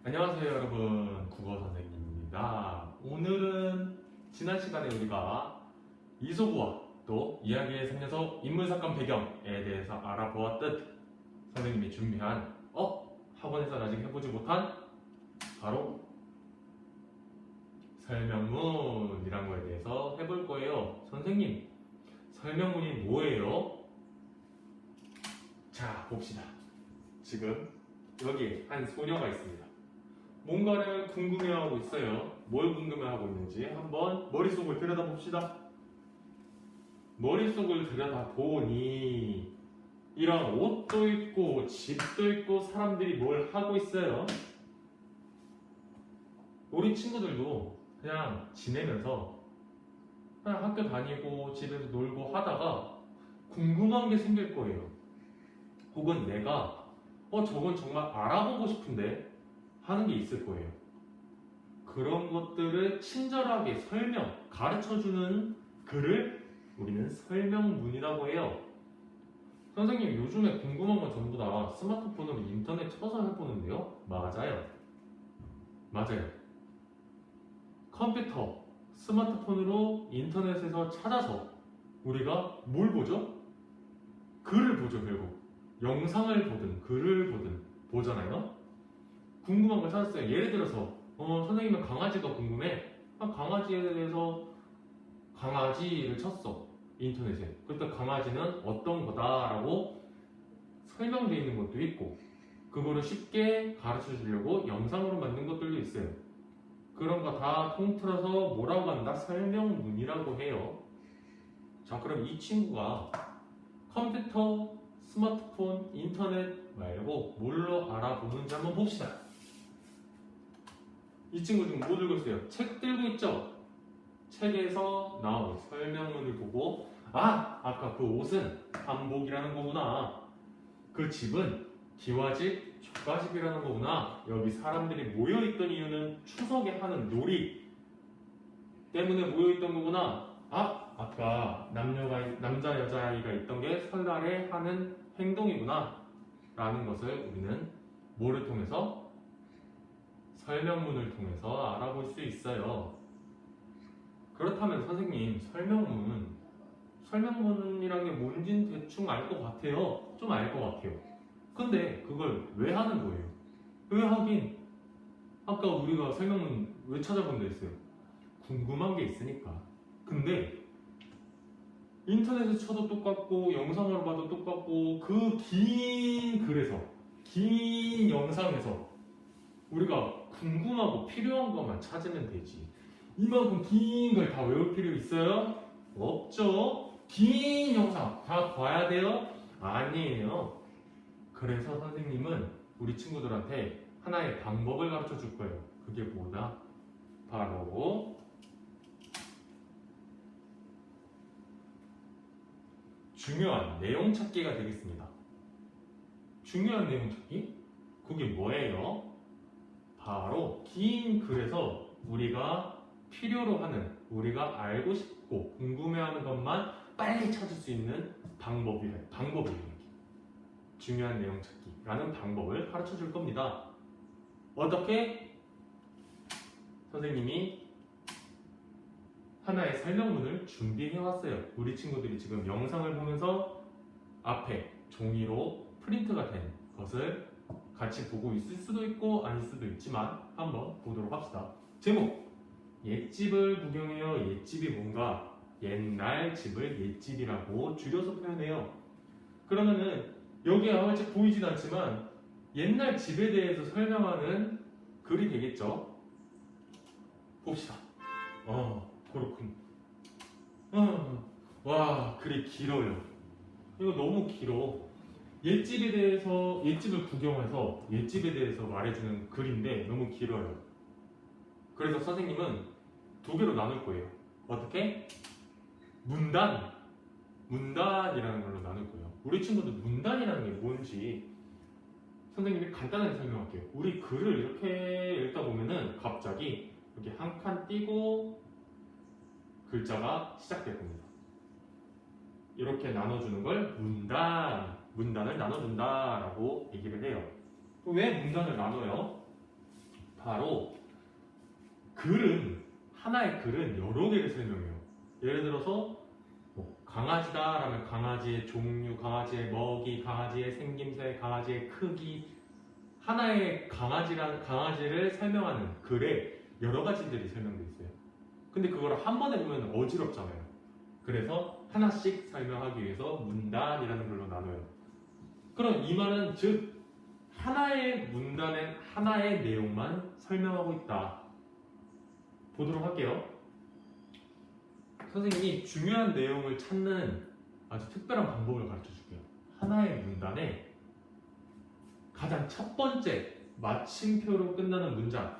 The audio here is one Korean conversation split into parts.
안녕하세요 여러분, 국어 선생님입니다. 오늘은 지난 시간에 우리가 이소구와 또 이야기에 살려서 인물사건 배경에 대해서 알아보았듯 선생님이 준비한 학원에서 아직 해보지 못한 바로 설명문이란 거에 대해서 해볼 거예요. 선생님, 설명문이 뭐예요? 자, 봅시다. 지금 여기 한 소녀가 있습니다. 뭔가를 궁금해하고 있어요. 뭘 궁금해하고 있는지 한번 머릿속을 들여다봅시다. 머릿속을 들여다보니 이런 옷도 있고 집도 있고 사람들이 뭘 하고 있어요. 우리 친구들도 그냥 지내면서 그냥 학교 다니고 집에서 놀고 하다가 궁금한 게 생길 거예요. 혹은 내가 저건 정말 알아보고 싶은데 하는 게 있을 거예요. 그런 것들을 친절하게 가르쳐주는 글을 우리는 설명문이라고 해요. 선생님, 요즘에 궁금한 건 전부 다 스마트폰으로 인터넷 쳐서 해보는데요? 맞아요. 컴퓨터, 스마트폰으로 인터넷에서 찾아서 우리가 뭘 보죠? 글을 보죠, 결국. 영상을 보든 글을 보든 보잖아요. 궁금한 걸 찾았어요. 예를 들어서 선생님은 강아지가 궁금해. 강아지에 대해서 강아지를 쳤어, 인터넷에. 그때 강아지는 어떤 거다라고 설명되어 있는 것도 있고, 그거를 쉽게 가르쳐 주려고 영상으로 만든 것들도 있어요. 그런 거 다 통틀어서 뭐라고 한다? 설명문이라고 해요. 자, 그럼 이 친구가 컴퓨터, 스마트폰, 인터넷 말고 뭘로 알아보는지 한번 봅시다. 이 친구 지금 뭐 들고 있어요? 책 들고 있죠? 책에서 나온 설명문을 보고 아까 그 옷은 한복이라는 거구나. 그 집은 기와집, 족가집이라는 거구나. 여기 사람들이 모여있던 이유는 추석에 하는 놀이 때문에 모여있던 거구나. 아까 남자 여자아이가 있던 게 설날에 하는 행동이구나 라는 것을 우리는 뭐를 통해서? 설명문을 통해서 알아볼 수 있어요. 그렇다면 선생님, 설명문이란 게 뭔진 대충 알 것 같아요. 좀 알 것 같아요. 근데 그걸 왜 하는 거예요? 왜 하긴? 아까 우리가 설명문 왜 찾아본다 했어요? 궁금한 게 있으니까. 근데 인터넷에 쳐도 똑같고 영상으로 봐도 똑같고 그 긴 영상에서 우리가 궁금하고 필요한 것만 찾으면 되지. 이만큼 긴 걸 다 외울 필요 있어요? 없죠. 긴 영상 다 봐야 돼요? 아니에요. 그래서 선생님은 우리 친구들한테 하나의 방법을 가르쳐 줄 거예요. 그게 뭐다? 바로 중요한 내용 찾기가 되겠습니다. 중요한 내용 찾기? 그게 뭐예요? 바로 긴 글에서 우리가 필요로 하는, 우리가 알고 싶고 궁금해하는 것만 빨리 찾을 수 있는 방법이에요. 중요한 내용 찾기라는 방법을 가르쳐 줄 겁니다. 어떻게? 선생님이 하나의 설명문을 준비해 왔어요. 우리 친구들이 지금 영상을 보면서 앞에 종이로 프린트가 된 것을 같이 보고 있을 수도 있고 아닐 수도 있지만 한번 보도록 합시다. 제목, 옛집을 구경해요. 옛집이 뭔가? 옛날 집을 옛집이라고 줄여서 표현해요. 그러면은 여기에 아직 보이진 않지만 옛날 집에 대해서 설명하는 글이 되겠죠. 봅시다. 그렇군. 와, 글이 길어요. 이거 너무 길어. 옛집을 구경해서 옛집에 대해서 말해주는 글인데 너무 길어요. 그래서 선생님은 두 개로 나눌 거예요. 어떻게? 문단이라는 걸로 나눌 거예요. 우리 친구들 문단이라는 게 뭔지 선생님이 간단하게 설명할게요. 우리 글을 이렇게 읽다 보면은 갑자기 이렇게 한 칸 띄고 글자가 시작될 겁니다. 이렇게 나눠주는 걸 문단을 나눠준다라고 얘기를 해요. 왜 문단을 나눠요? 바로 하나의 글은 여러 개를 설명해요. 예를 들어서 뭐 강아지다 라면 강아지의 종류, 강아지의 먹이, 강아지의 생김새, 강아지의 크기, 하나의 강아지를 설명하는 글에 여러 가지들이 설명되어 있어요. 근데 그걸 한 번에 보면 어지럽잖아요. 그래서 하나씩 설명하기 위해서 문단이라는 걸로 나눠요. 그럼 이 말은 즉 하나의 문단엔 하나의 내용만 설명하고 있다. 보도록 할게요. 선생님이 중요한 내용을 찾는 아주 특별한 방법을 가르쳐 줄게요. 하나의 문단에 가장 첫 번째 마침표로 끝나는 문장,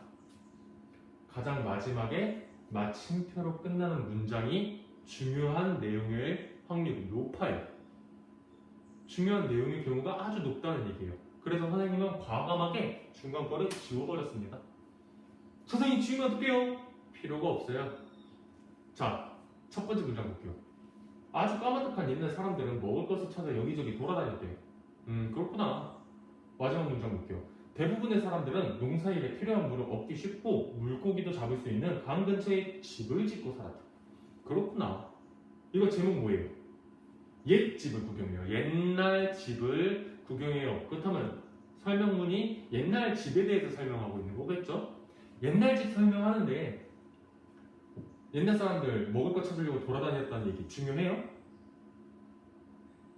가장 마지막에 마침표로 끝나는 문장이 중요한 내용일 확률이 높아요. 중요한 내용의 경우가 아주 높다는 얘기예요. 그래서 선생님은 과감하게 중간 거를 지워버렸습니다. 선생님 지우면 어떡해요? 필요가 없어요. 자, 첫 번째 문장 볼게요. 아주 까마득한 옛날 사람들은 먹을 것을 찾아 여기저기 돌아다녔대요. 그렇구나. 마지막 문장 볼게요. 대부분의 사람들은 농사일에 필요한 물을 얻기 쉽고 물고기도 잡을 수 있는 강 근처에 집을 짓고 살았다. 그렇구나. 이거 제목 뭐예요? 옛 집을 구경해요. 옛날 집을 구경해요. 그렇다면 설명문이 옛날 집에 대해서 설명하고 있는 거겠죠? 옛날 집 설명하는데 옛날 사람들 먹을 거 찾으려고 돌아다녔다는 얘기 중요해요?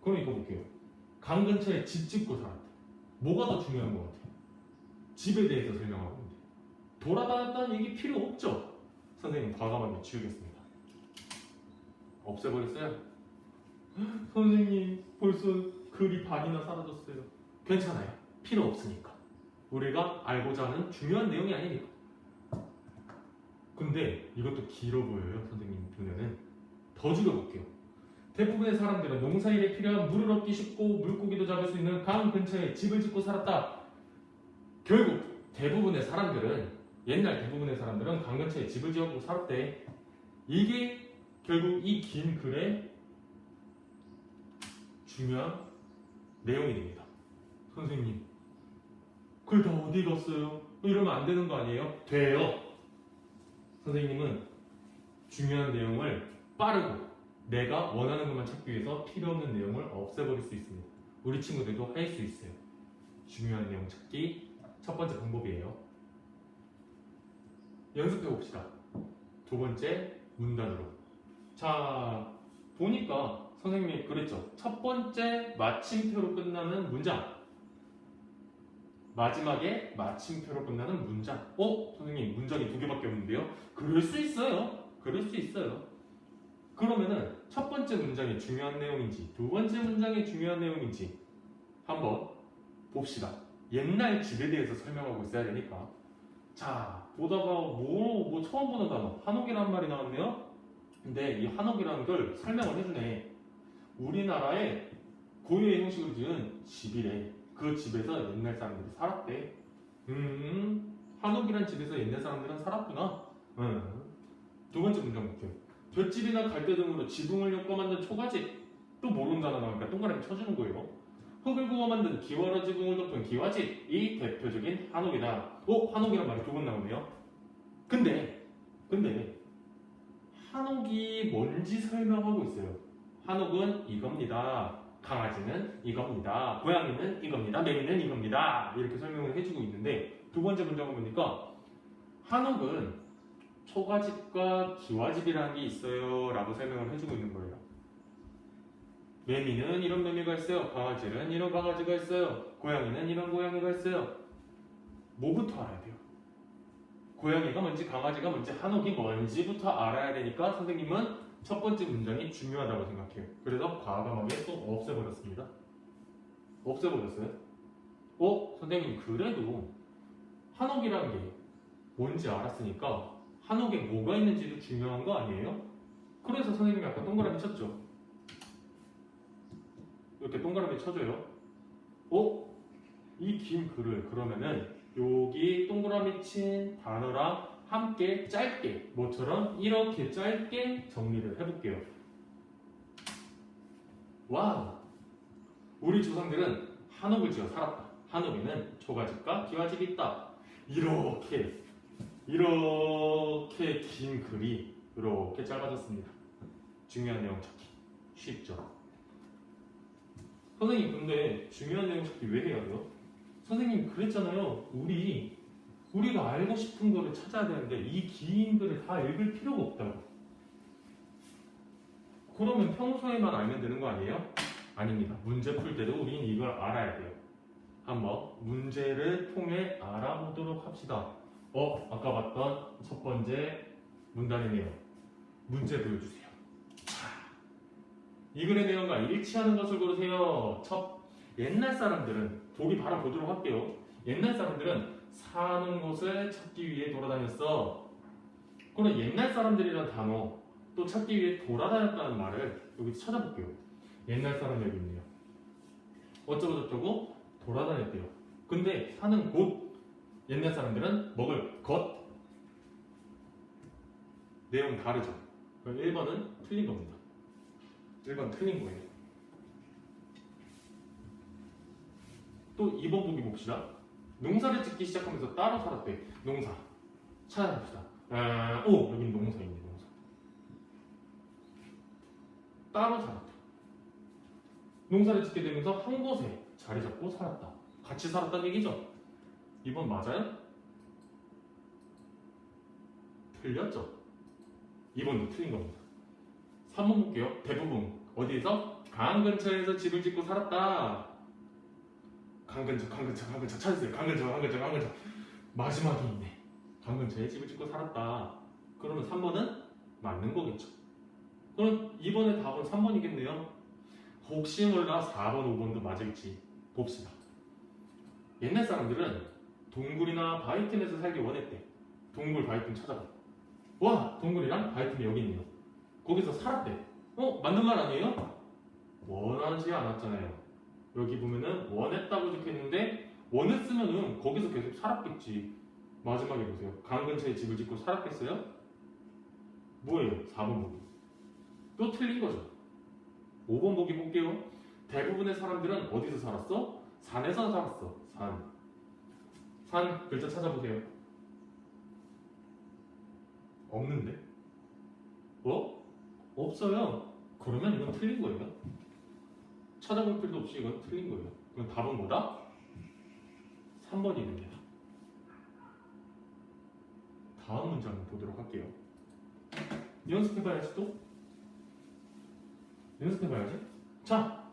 그럼 이거 볼게요. 강 근처에 집 짓고 살았다. 뭐가 더 중요한 것 같아요? 집에 대해서 설명하고 있는데 돌아다녔다는 얘기 필요 없죠? 선생님 과감하게 지우겠습니다. 없애버렸어요? 선생님 벌써 글이 반이나 사라졌어요. 괜찮아요. 필요 없으니까. 우리가 알고자 하는 중요한 내용이 아니니까. 근데 이것도 길어 보여요. 선생님 눈에는. 더 줄여볼게요. 대부분의 사람들은 농사일에 필요한 물을 얻기 쉽고 물고기도 잡을 수 있는 강 근처에 집을 짓고 살았다. 결국 옛날 대부분의 사람들은 강 근처에 집을 지었고 살았대. 이게 결국 이 긴 글의 중요한 내용이 됩니다. 선생님 글 다 어디 갔어요? 이러면 안 되는 거 아니에요? 돼요. 선생님은 중요한 내용을 빠르고 내가 원하는 것만 찾기 위해서 필요 없는 내용을 없애버릴 수 있습니다. 우리 친구들도 할 수 있어요. 중요한 내용 찾기 첫 번째 방법이에요. 연습해 봅시다. 두 번째 문단으로. 자, 보니까 선생님이 그랬죠. 첫 번째 마침표로 끝나는 문장, 마지막에 마침표로 끝나는 문장. 선생님 문장이 두 개밖에 없는데요? 그럴 수 있어요. 그럴 수 있어요. 그러면은 첫 번째 문장이 중요한 내용인지 두 번째 문장이 중요한 내용인지 한번 봅시다. 옛날 집에 대해서 설명하고 있어야 되니까. 자, 보다가 뭐 처음 보는 단어 한옥이라는 말이 나왔네요. 근데 이 한옥이라는 걸 설명을 해주네. 우리나라의 고유의 형식으로 지은 집이래. 그 집에서 옛날 사람들이 살았대. 한옥이란 집에서 옛날 사람들은 살았구나. 두 번째 문장 볼게요. 볏집이나 갈대 등으로 지붕을 엮어 만든 초가집. 또 모르는 단어 나오니까 동그라미 쳐주는 거예요. 흙을 구워 만든 기와로 지붕을 덮은 기와집이 대표적인 한옥이다. 한옥이란 말이 두 번 나오네요. 근데 한옥이 뭔지 설명하고 있어요. 한옥은 이겁니다. 강아지는 이겁니다. 고양이는 이겁니다. 매미는 이겁니다. 이렇게 설명을 해주고 있는데 두 번째 문장을 보니까 한옥은 초가집과 기와집이라는 게 있어요 라고 설명을 해주고 있는 거예요. 매미는 이런 매미가 있어요. 강아지는 이런 강아지가 있어요. 고양이는 이런 고양이가 있어요. 뭐부터 알아야 돼요? 고양이가 뭔지 강아지가 뭔지 한옥이 뭔지부터 알아야 되니까 선생님은 첫 번째 문장이 중요하다고 생각해요. 그래서 과감하게 또 없애버렸습니다. 없애버렸어요. 선생님 그래도 한옥이라는 게 뭔지 알았으니까 한옥에 뭐가 있는지도 중요한 거 아니에요? 그래서 선생님이 아까 동그라미 쳤죠. 이렇게 동그라미 쳐줘요. 이 긴 글을 그러면은 여기 동그라미 친 단어랑 함께 짧게 뭐처럼 이렇게 짧게 정리를 해볼게요. 와우! 우리 조상들은 한옥을 지어 살았다. 한옥에는 초가집과 기와집이 있다. 이렇게 긴 글이 이렇게 짧아졌습니다. 중요한 내용 찾기 쉽죠? 선생님 근데 중요한 내용 찾기 왜 해야 돼요? 선생님 그랬잖아요. 우리가 알고 싶은 거를 찾아야 되는데 이 긴 글을 다 읽을 필요가 없다고. 그러면 평소에만 알면 되는 거 아니에요? 아닙니다. 문제 풀 때도 우린 이걸 알아야 돼요. 한번 문제를 통해 알아보도록 합시다. 아까 봤던 첫 번째 문단이네요. 문제 보여주세요. 이 글의 내용과 일치하는 것을 고르세요. 옛날 사람들은 보기 바로 보도록 할게요. 옛날 사람들은 사는 곳을 찾기 위해 돌아다녔어. 그럼 옛날 사람들이란 단어 또 찾기 위해 돌아다녔다는 말을 여기서 찾아볼게요. 옛날 사람 여기 있네요. 어쩌고 저쩌고 돌아다녔대요. 근데 사는 곳 옛날 사람들은 먹을 것 내용 다르죠. 그럼 1번은 틀린 겁니다. 1번 틀린 거예요. 또 2번 보기 봅시다. 농사를 짓기 시작하면서 따로 살았대. 농사 찾아봅시다. 여기 농사 있네. 농사 따로 살았다. 농사를 짓게 되면서 한 곳에 자리 잡고 살았다. 같이 살았다는 얘기죠. 2번 맞아요? 틀렸죠? 2번도 틀린 겁니다. 3번 볼게요. 대부분 어디에서? 강 근처에서 집을 짓고 살았다. 강 근처 찾으세요. 강 근처 마지막에 있네. 강 근처에 집을 짓고 살았다. 그러면 3번은 맞는 거겠죠. 그럼 이번에 답은 3번이겠네요. 혹시 몰라 4번, 5번도 맞을지 봅시다. 옛날 사람들은 동굴이나 바위틈에서 살기 원했대. 동굴, 바위틈 찾아봐. 와! 동굴이랑 바위틈이 여기 있네요. 거기서 살았대. 맞는 말 아니에요? 원하지 않았잖아요. 여기 보면은 원했다고 적혀있는데 원했으면은 거기서 계속 살았겠지. 마지막에 보세요. 강 근처에 집을 짓고 살았겠어요? 뭐예요? 4번 보기. 또 틀린 거죠. 5번 보기 볼게요. 대부분의 사람들은 어디서 살았어? 산에서 살았어. 산 글자 찾아보세요. 없는데? 없어요. 그러면 이건 틀린 거예요. 찾아볼 필요도 없이 이건 틀린 거예요. 그럼 답은 뭐다? 3번이 됩니다. 다음 문제 한번 보도록 할게요. 연습해봐야지 또? 연습해봐야지. 자,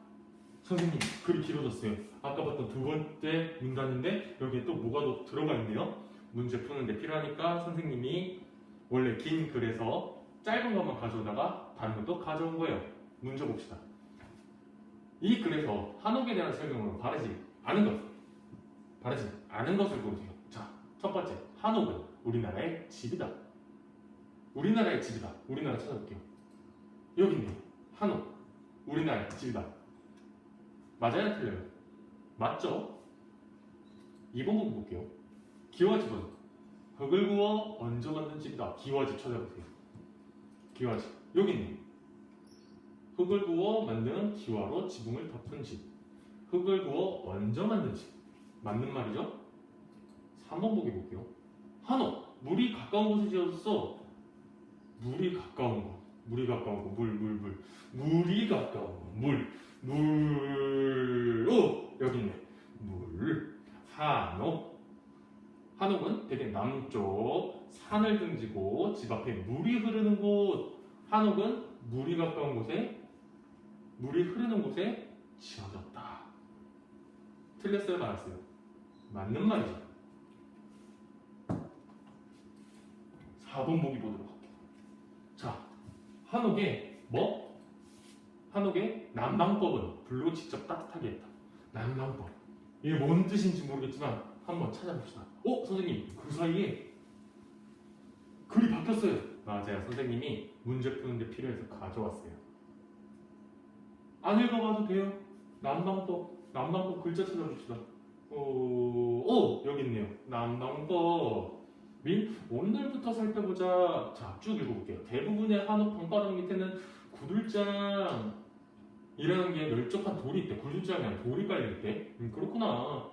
선생님 글이 길어졌어요. 아까 봤던 두 번째 문단인데 여기에 또 뭐가 더 들어가 있네요. 문제 푸는데 필요하니까 선생님이 원래 긴 글에서 짧은 것만 가져오다가 다른 것도 가져온 거예요. 문제 봅시다. 이 글에서 한옥에 대한 설명으로 바르지 않은 것을 고르세요. 자, 첫 번째 한옥은 우리나라의 집이다. 우리나라의 집이다. 우리나라 찾아볼게요. 여기 있네요. 한옥 우리나라의 집이다. 맞아요? 틀려요? 맞죠? 2번 보고 볼게요. 기와집은 흙을 구워 얹어 만든 집이다. 기와집 찾아보세요. 기와집 여기 있네. 흙을 구워 만든 기와로 지붕을 덮은 집. 흙을 구워 얹어 만든 집. 맞는 말이죠? 3번 보기 볼게요. 한옥 물이 가까운 곳에 지어졌어. 물이 가까운 거. 물이 가까운 거. 물이 가까운 거. 여기 있네. 한옥은 되게 남쪽 산을 등지고 집 앞에 물이 흐르는 곳. 한옥은 물이 가까운 곳에 물이 흐르는 곳에 지어졌다. 틀렸어요? 맞았어요? 맞는 말이죠. 4번 보기 보도록 할게요. 자, 한옥의 난방법은 불로 직접 따뜻하게 했다. 난방법. 이게 뭔 뜻인지 모르겠지만 한번 찾아봅시다. 선생님 그 사이에 글이 바뀌었어요. 맞아요. 선생님이 문제 푸는데 필요해서 가져왔어요. 안 읽어봐도 돼요. 난방법 글자 찾아봅시다. 여기 있네요. 난방법. 오늘부터 살펴보자. 자, 쭉 읽어볼게요. 대부분의 한옥 방바닥 밑에는 구들장이라는 게 널쩍한 돌이 있대. 구들장이 아니라 돌이 깔려있대. 그렇구나.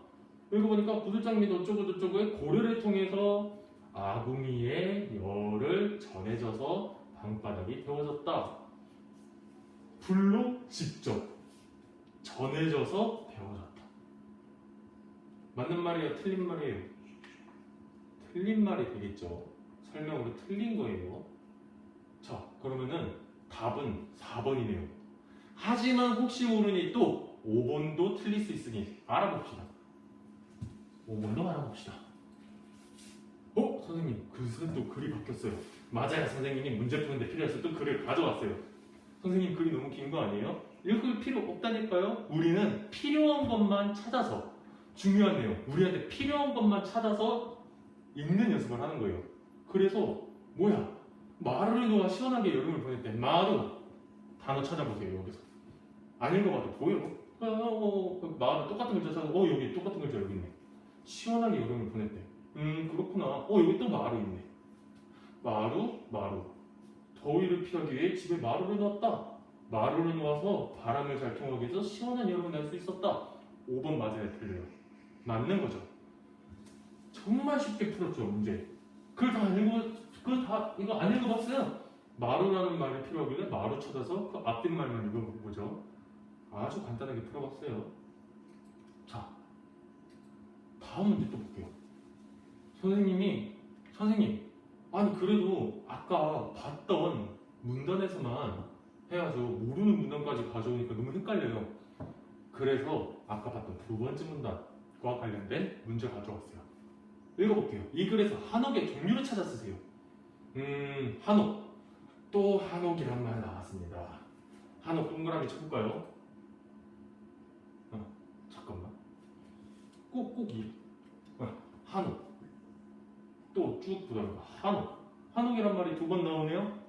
읽어보니까 구두장 및 어쩌고저쩌고의 고려를 통해서 아궁이에 열을 전해져서 방바닥이 데워졌다. 불로 직접 전해져서 데워졌다. 맞는 말이에요? 틀린 말이에요? 틀린 말이 되겠죠. 설명으로 틀린 거예요. 자, 그러면은 답은 4번이네요. 하지만 혹시 모르니 또 5번도 틀릴 수 있으니 알아봅시다. 5번도 알아봅시다. 선생님, 글쎄 또 글이 바뀌었어요. 맞아요, 선생님이 문제 푸는데 필요해서 또 글을 가져왔어요. 선생님, 글이 너무 긴 거 아니에요? 읽을 필요 없다니까요? 우리는 필요한 것만 찾아서, 중요한 내용, 우리한테 필요한 것만 찾아서 읽는 연습을 하는 거예요. 그래서 마루를 놓아 시원하게 여름을 보냈대. 마루 단어 찾아보세요. 여기서 안 읽어봐도 보여. 마루 똑같은 글자 찾아서 여기 똑같은 글자 여기 있네. 시원하게 여름을 보냈대. 그렇구나. 여기 또 마루 있네. 마루. 더위를 피하기 위해 집에 마루를 놓았다. 마루를 놓아서 바람을 잘 통하게 해서 시원한 여름을 날 수 있었다. 5번 맞아야 틀려요. 맞는 거죠. 정말 쉽게 풀었죠, 문제. 이거 안 읽어봤어요. 마루라는 말이 필요하길래 마루 찾아서 그 앞뒷 말만 읽어보죠. 아주 간단하게 풀어봤어요. 자, 다음 문제 또 볼게요. 선생님, 아니 그래도 아까 봤던 문단에서만 해야죠. 모르는 문단까지 가져오니까 너무 헷갈려요. 그래서 아까 봤던 두 번째 문단과 관련된 문제 가져왔어요. 읽어볼게요. 이 글에서 한옥의 종류를 찾아 쓰세요. 한옥. 또 한옥이란 말 나왔습니다. 한옥 동그라미 쳐볼까요? 잠깐만. 한옥. 또 쭉 보다가 한옥이란 말이 두 번 나오네요.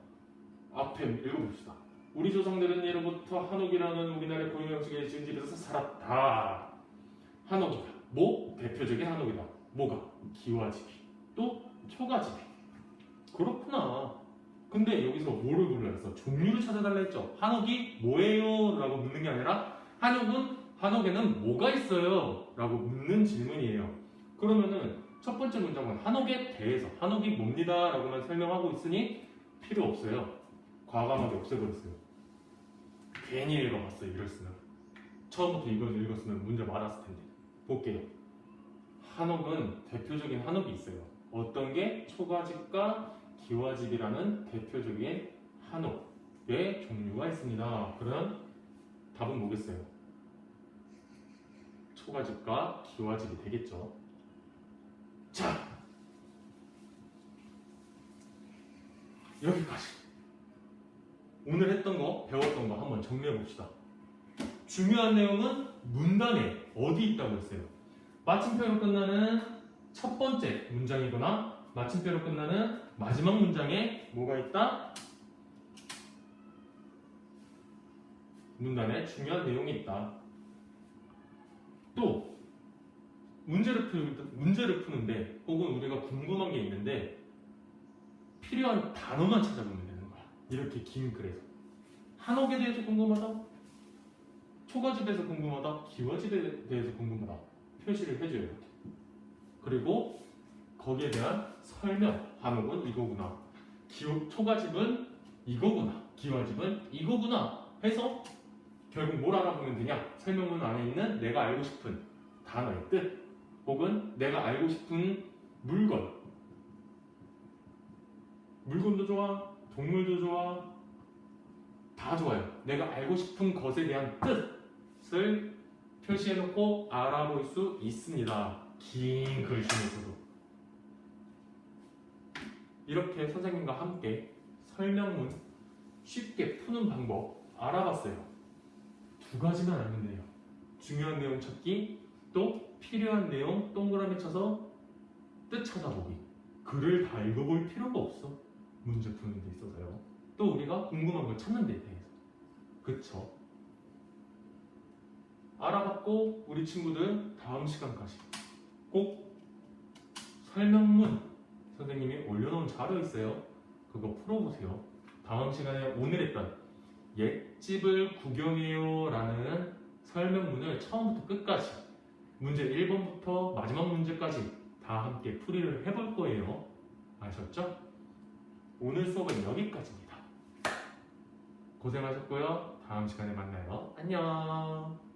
앞에 읽어봅시다. 우리 조상들은 예로부터 한옥이라는 우리나라의 고유 형식의 지은 집에서 살았다. 한옥이다. 대표적인 한옥이다. 뭐가? 기와집이. 또 초가집이. 그렇구나. 근데 여기서 뭐를 불러야 했어? 종류를 찾아달라 했죠. 한옥이 뭐예요? 라고 묻는 게 아니라 한옥에는 뭐가 있어요? 라고 묻는 질문이에요. 그러면은 첫 번째 문장은 한옥에 대해서 한옥이 뭡니다 라고만 설명하고 있으니 필요 없어요. 과감하게 없애버렸어요. 괜히 읽어봤어요. 이랬으면 처음부터 이걸 읽었으면 문제 많았을 텐데. 볼게요. 한옥은 대표적인 한옥이 있어요. 어떤 게? 초가집과 기와집이라는 대표적인 한옥의 종류가 있습니다. 그럼 답은 뭐겠어요? 초가집과 기와집이 되겠죠. 자, 여기까지 오늘 했던 거, 배웠던 거 한번 정리해 봅시다. 중요한 내용은 문단에 어디 있다고 했어요? 마침표로 끝나는 첫 번째 문장이거나 마침표로 끝나는 마지막 문장에 뭐가 있다? 문단에 중요한 내용이 있다. 또 문제를 푸는데 혹은 우리가 궁금한 게 있는데 필요한 단어만 찾아보면 되는 거야. 이렇게 긴 글에서 한옥에 대해서 궁금하다, 초가집에서 궁금하다, 기와집에 대해서 궁금하다 표시를 해줘요. 이렇게. 그리고 거기에 대한 설명, 한옥은 이거구나, 초가집은 이거구나, 기와집은 이거구나 해서 결국 뭘 알아보면 되냐? 설명문 안에 있는 내가 알고 싶은 단어의 뜻 혹은 내가 알고 싶은 물건도 좋아, 동물도 좋아, 다 좋아요. 내가 알고 싶은 것에 대한 뜻을 표시해놓고 알아볼 수 있습니다. 긴 글씨에서도. 이렇게 선생님과 함께 설명문 쉽게 푸는 방법 알아봤어요. 두 가지만 알면 돼요. 중요한 내용 찾기, 또 필요한 내용 동그라미 쳐서 뜻 찾아보기. 글을 다 읽어볼 필요가 없어. 문제 푸는 데 있어서요. 또 우리가 궁금한 걸 찾는 데 대해서. 그쵸? 알아봤고 우리 친구들 다음 시간까지 꼭 설명문 선생님이 올려놓은 자료 있어요. 그거 풀어보세요. 다음 시간에 오늘 했던 옛집을 구경해요 라는 설명문을 처음부터 끝까지 문제 1번부터 마지막 문제까지 다 함께 풀이를 해볼 거예요. 아셨죠? 오늘 수업은 여기까지입니다. 고생하셨고요. 다음 시간에 만나요. 안녕.